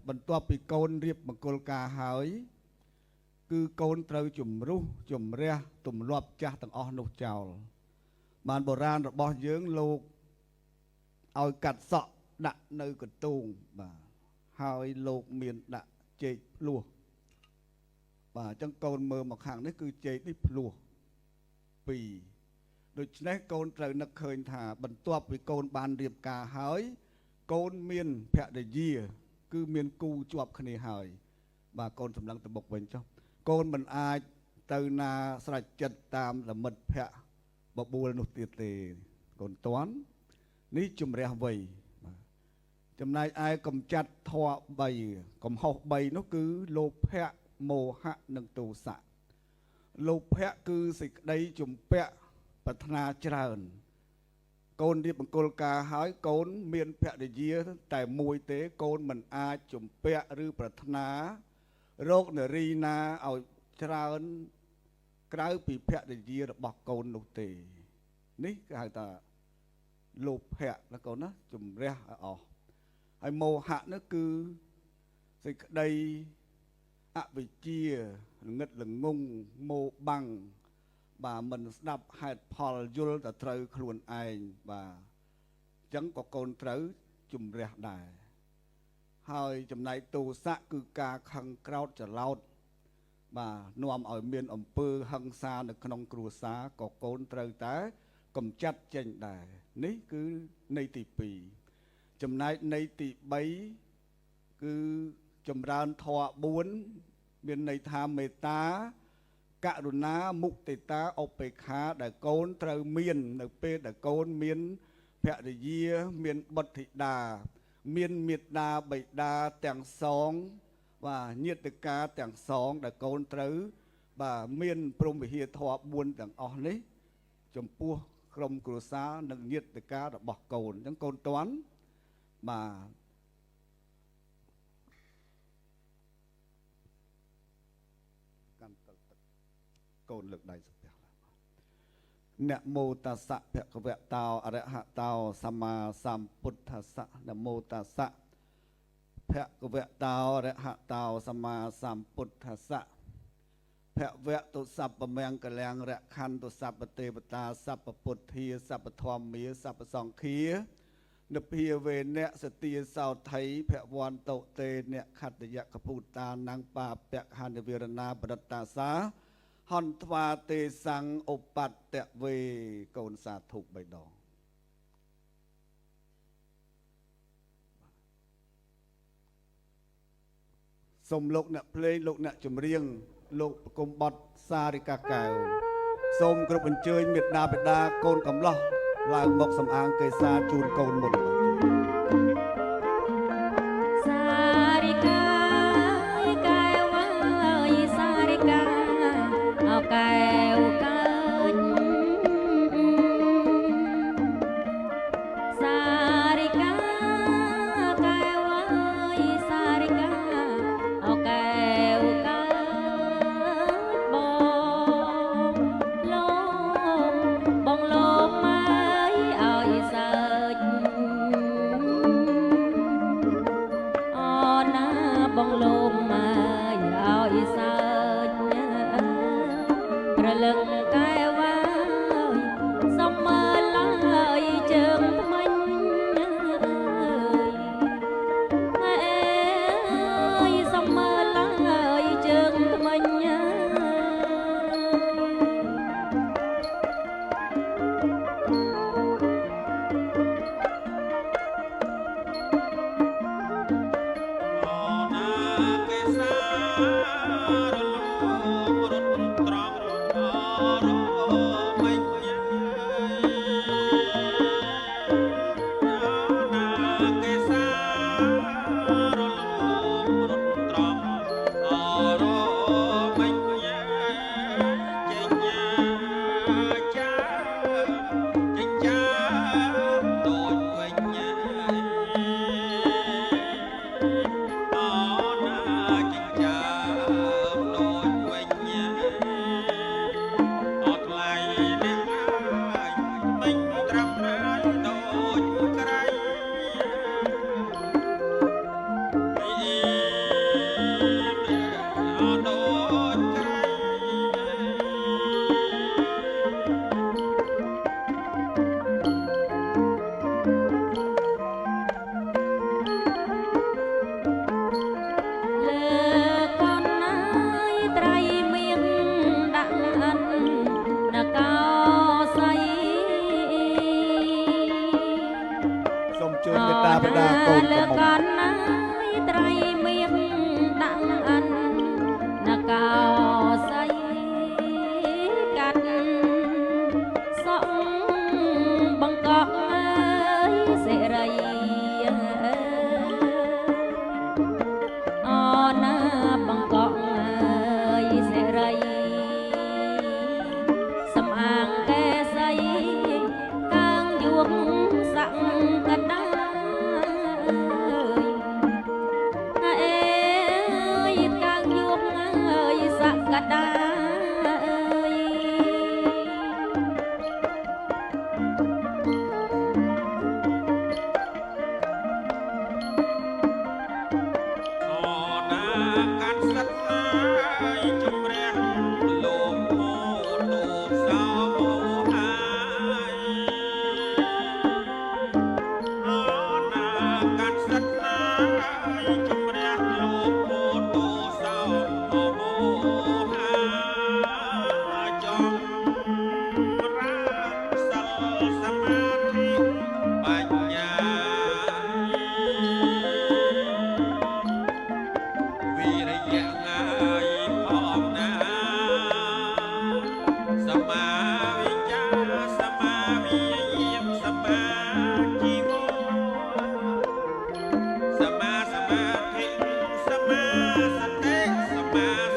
បន្ទាប់ពីកូនរៀបមង្គលការហើយគឺកូនត្រូវជំរុះជំរះទម្លាប់ចាស់ទាំងអស់នោះចោលបានបុរាណរបស់យើងលោកឲ្យកាត់សក់ដាក់នៅកន្ទោងបាទហើយលោកមានដាក់ចេកភ្លោះបាទអញ្ចឹងកូនមើលមកខាងនេះគឺចេកនេះភ្លោះ2ដូច្នេះកូនត្រូវនឹកឃើញថាបន្ទាប់ពីកូនបានរៀបការហើយកូនមានភរិយាគឺមានគូជាប់គ្នាហើយបាទកូនសម្លឹងទៅមុខវិញចុះកូនមិនអាចទៅណាស្រេចចិត្តតាមលមិត្តភ័ក្តិបបួលនោះទៀតទេកូនតន់នេះជំរះវ័យចំណែកឯកំចាត់ធម៌3កំហុស3នោះគឺលោភៈមោហៈនិងទោសៈលោភៈគឺសេចក្តីជំពាក់ប្រាថ្នាច្រើនកូនរៀបមង្គលការហើយកូនមានភរិយាតែមួយទេកូនមិនអាចជំពាក់ឬប្រាថ្នារោគនារីណាឲ្យច្រើនក្រៅពីភរិយារបស់កូននោះទេនេះគេហៅថាលោភៈណាកូនណាជំរះឲ្យអស់ហើយមោហៈនោះគឺសេចក្តីអវិជ្ជាល្ងឹតល្ងងម៉ូបាំងបាទមិនស្ដាប់ហេតុផលយល់តែត្រូវខ្លួនឯងបាទអញ្ចឹងក៏កូនត្រូវជំរះដែរហើយចំណែកទោសៈគឺការខឹងក្រោធច្រឡោតបាទនាំឲ្យមានអំពើហិង្សានៅក្នុងគ្រួសារក៏កូនត្រូវតែកំចាត់ចេញដែរនេះគឺន័យទី2ចំណែកន័យទី3គឺចម្រើនធម៌4មានន័យថាមេត្តាករុណាមុទិតាឧបេក្ខាដែលកូនត្រូវមាននៅពេលដែលកូនមានភរិយាមានបុត្រធីតាមានមេត្តាបិតាទាំងសងបាទញាតិកាទាំងសងដែលកូនត្រូវបាទមានព្រហ្មវិហារធម៌4ទាំងអស់នេះចំពោះក្រុមគ្រួសារនិងញាតិការបស់កូនអញ្ចឹងកូនតន់បាទកូនលើកដៃសំពះនមោតាសៈភគវតោអរហតោសម្មាសម្ពុទ្ធស្សៈនមោតាសៈភគវតោអរហតោសម្មាសម្ពុទ្ធស្សៈភវតុសព្វមង្គលាំងរខន្តុសព្វទេវតាសព្វពុទ្ធាសព្វធម្មាសព្វសង្ឃានិព្វាវេនៈសទាសោថៃភវន្តុតេនខត្តយកភូតានំបាពៈហនិវិរណាបរតតាសាហន្ទវាទេសੰឧបតៈវេកូនសាធុ3ដងសូមលោកអ្នកភ្លេងលោកអ្នកចម្រៀងលោកប្រគំបទសារិកាកែវសូមគ្រប់អញ្ជើញមេត្តាបិតាកូនកំឡោះឡើងមកសំអាងកេសាជូនកូនមុនកែវកើតសារិកាកែវអើយសារិកាអូកែវកើតបងលោកម៉ែឲ្យសើចអូណាបងលោកម៉ែឲ្យសើចរលឹងកែវ៉ាសំមើលឡើយជើងថ្មិញអើយសំមើលឡើយជើងថ្មិញអូណា ជំរះលោកពោតោសោអមោហាចំរាសិលសមាធិបញ្ញាវិរិយៈងាយផងណាសមាវិជ្ជាសមាវិយាមសមាជីវោសមាសមាធិសមាសតិសមា